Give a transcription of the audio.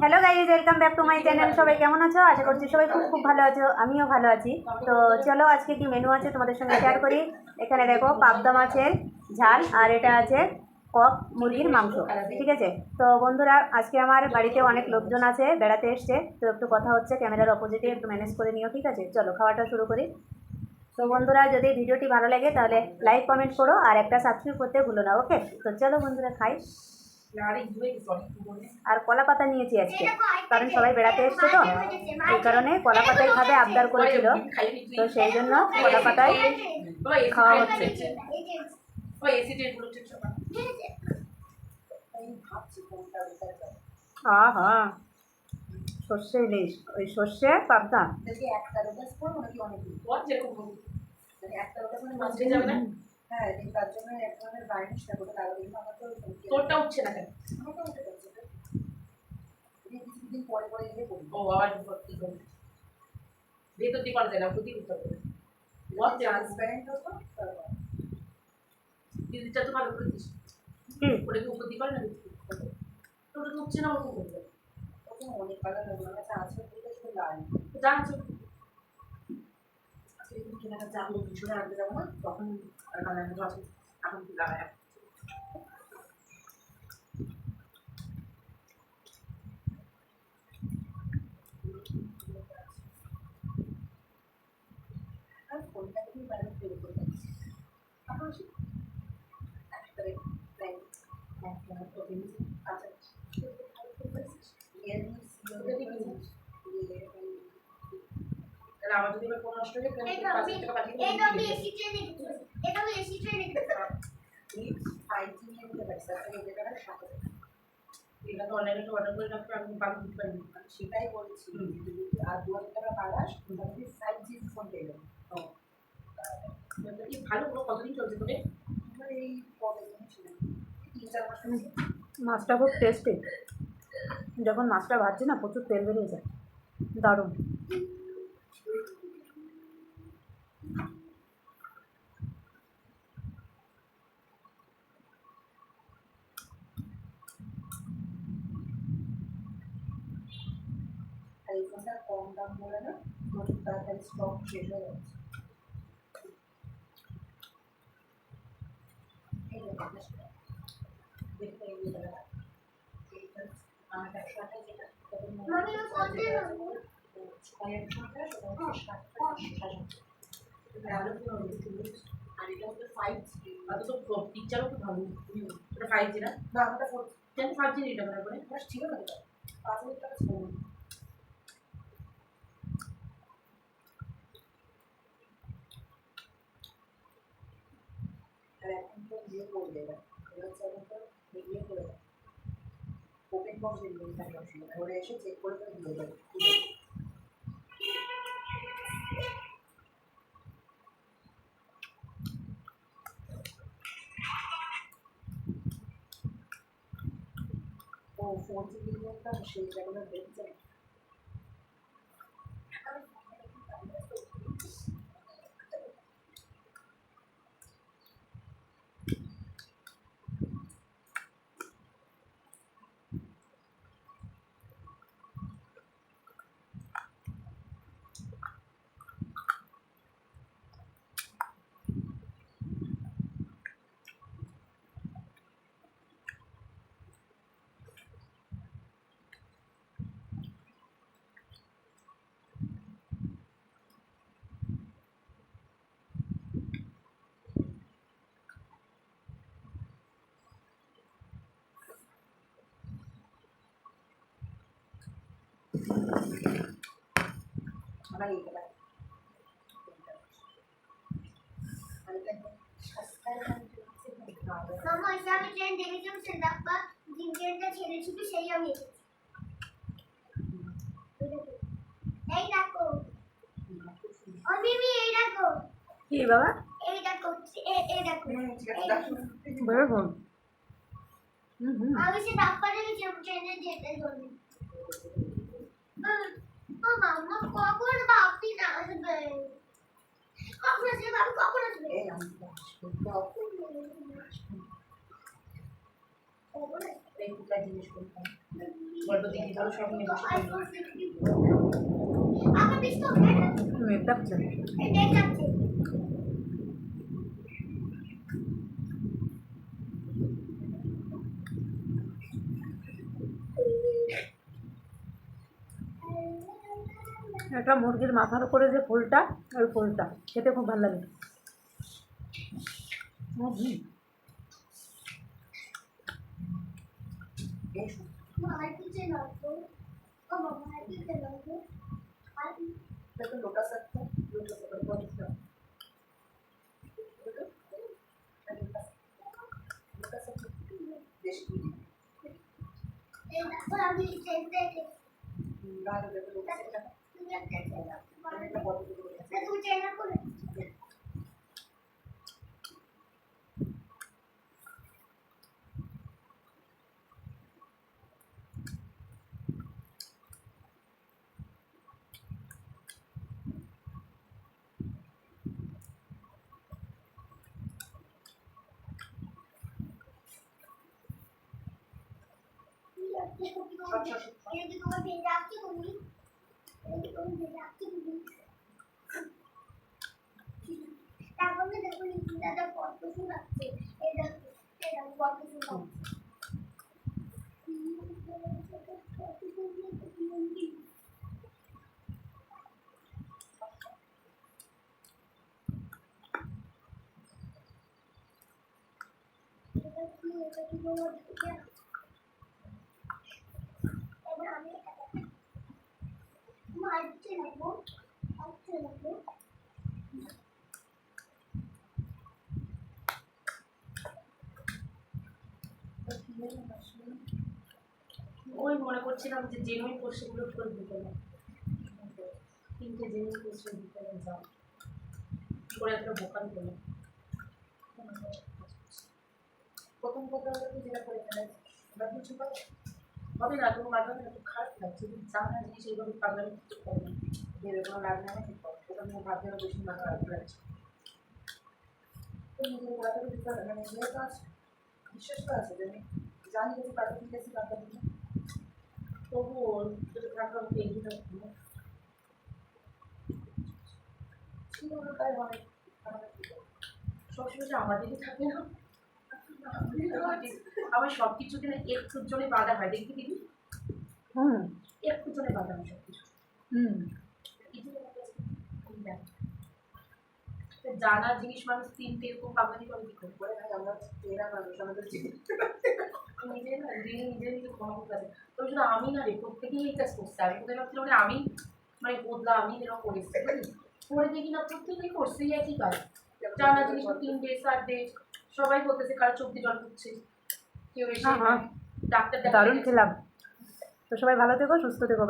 Hello guys, welcome back to my channel. সবাই কেমন আছো? আশা করছি সবাই খুব খুব ভালো আছো, আমিও ভালো আছি। তো চলো আজকে কি মেনু আছে তোমাদের সঙ্গে শেয়ার করি। এখানে দেখো পাবদা মাছের ঝাল, আর এটা আছে কক মুরগির মাংস। ঠিক আছে, তো বন্ধুরা আজকে আমার বাড়িতে অনেক লোকজন আছে, বেড়াতে এসছে, তো একটু কথা হচ্ছে ক্যামেরার অপোজিটে, একটু ম্যানেজ করে নিও। ঠিক আছে, চলো খাওয়াটা শুরু করি। তো বন্ধুরা যদি ভিডিওটি ভালো লাগে তাহলে লাইক কমেন্ট করো আর একটা সাবস্ক্রাইব করতে ভুলো না। ওকে, তো চলো বন্ধুরা খাই। আর কলা পাতা নিয়েছি আজকে, কারণ সবাই বেড়াতে এসছে, তো এই কারণে কলা পাতাই খাবে আবদার করেছিল, তো সেই জন্য কলা পাতাই খাওয়া হচ্ছে। হ্যাঁ হ্যাঁ, সর্ষে ইলিশ, ওই সর্ষে পাবদা। হ্যাঁ, তার জন্য এক ধরনের গার্নিশ না করে লাগাবো, কিন্তু আমার তো তোরটা উঠছে না কেন? আমারটা উঠে যাচ্ছে, কিছুদিন পরে পরে এলে করি। ও আবার ভর্তি করে ভেতর দিয়ে করা যায় না, ক্ষতি করতে হবে। বহুত ট্রান্সপারেন্ট হতো, দিদিটা তো ভালো করেছিস। ওটা কি উপর দিয়ে করে না? তোরটা তো উঠছে না, ওরকম করতে হবে। ওটা অনেক কালার লাগবে, আমার কাছে আছে, ওটা শুধু লাল জানছো। আজকে কিন্তু কেনাটা যাবো, পিছনে আনতে যাবো না, তখন কালারটা আছে, এখন কি লাগায় ফোনটা কিন্তু বাইরে বের করে যাচ্ছে। এখন একবারে আমার যদি ফোন নষ্ট হয়ে যায়, এটা তো অনলাইনে অর্ডার করে রাখতে আমি পাবো দিতে পারি, সেটাই বলছি। আর 2000 টাকা পারাস, তুমি 5G ফোন পেয়ে যাবে। কি ভালো, কতদিন চলছে তোকে? এই কবে ছিল, 3-4 মাস। মাছটা খুব টেস্টি, যখন মাছটা ভাজছি না প্রচুর তেল বেরিয়ে যায়, দারুণ। আর এই ফোনটা কম দাম বলে না, তাড়াতাড়ি স্টক শেষ হয়ে যাচ্ছে। আমার 128 যেটা, আর এটা হচ্ছে 5G। তো পিকচারও খুব ভালো। এটা 5G না? না, আমারটা 4G। কেন 5G এটা মনে করে? ছিল না তো, 5,000 টাকা ছিল। আর এখন তো ইয়ে করবে না, এখন তো ইয়ে করে দেয়, ওপেন বক্স ডেলিভারি থাকে অসুবিধা, ওরা এসে চেক করে করে দিয়ে যাবে। ও 4G ডেলিভারিটা সেই জায়গাটা দেখছে। আমার এইটা কি বাবা? বেরোবো। আমি সে ডাক্তারে ট্রেনে যেতে ধরি। মামা কখন বাপি না আসবে? কখন আসবে বাবু, কখন আসবে? কখন আসবে? কোথায় জিনিস করতাম গল্প দিদি বলো সব নিয়ে বসে পড়ি। আমার বিস্কুট মেঘটা হচ্ছে এটা যাচ্ছে একটা মুরগির মাথার উপরে যে ফুলটা ওই ফুলটা খেতে খুব ভালো লাগে। মার কিছু না তো ও বাবা কিছু না তো আর দেখো লোটাস একটা লোটাস একটা বলছিলাম লোটাস একটা বেশ এই দেখো আমি চেষ্টা করছি গান দেখো লোটাস একটা তুমি একটা চেষ্টা একটা বড় করে করো তুমি চেষ্টা করো ये तुम्हें भेजा की होगी ये तुम्हें भेजा की होगी তারপর না দেখো দাদা কত ফুল আছে এটা এটা কত ফুল আছে এটা কি বলো এবার আমি মারতে লাগবো মারতে লাগবো ওই মনে করছিলাম যে জেনুইন কোশ্চেনগুলো করে দিতে না তিনটে জেনুইন কোশ্চেন দিতে যাও কি করে একটা বোকান করলাম প্রথম কথা হলো কি যেটা করে ফেলে এবার কিছু পাবে হবে না কোনো লাগবে না খুব খারাপ লাগছে যদি জানা জিনিস এইভাবে পাগলামি কিছু করবে না ভেবে কোনো লাগবে না ঠিক করবে ওটা নিয়ে ভাবতে হবে বেশি মাথা লাগছে তো নিজের পড়াতে দিতে হবে মানে যেহেতু আছে বিশ্বাস তো আছে যে আমি জানি যে পারবে ঠিক আছে পারবে না তবুও যদি থাকলে আমাকে এগিয়ে থাকতে হবে ছিল না তাই হয় সবসময় যে আমাদেরই থাকে না আমার সব কিছুতে না একটুর জন্য বাধা হয় দেখবি দিদি একটুর জন্য বাধা হয় সব কিছু জানা জিনিস মানুষ তিনটে এরকম পাবলিক করে কি করে ভাই আমরা চেনা মানুষ আমাদের নিজে না নিজে নিজে ক্ষমা করতে আছে তো শুধু আমি না রে প্রত্যেকেই এই কাজ করছে আমি কোথায় ভাবছিলাম মানে আমি মানে বদলা আমি এরকম করেছি করে দেখি না প্রত্যেকেই করছে এই একই কাজ জানা জিনিস 3 ডে 4 ডে সবাই বলতেছে কারো চোখ দিয়ে জল পড়ছে কেউ এসে ডাক্তার দারুণ খেলাম। তো সবাই ভালো থেকো, সুস্থ থেকো।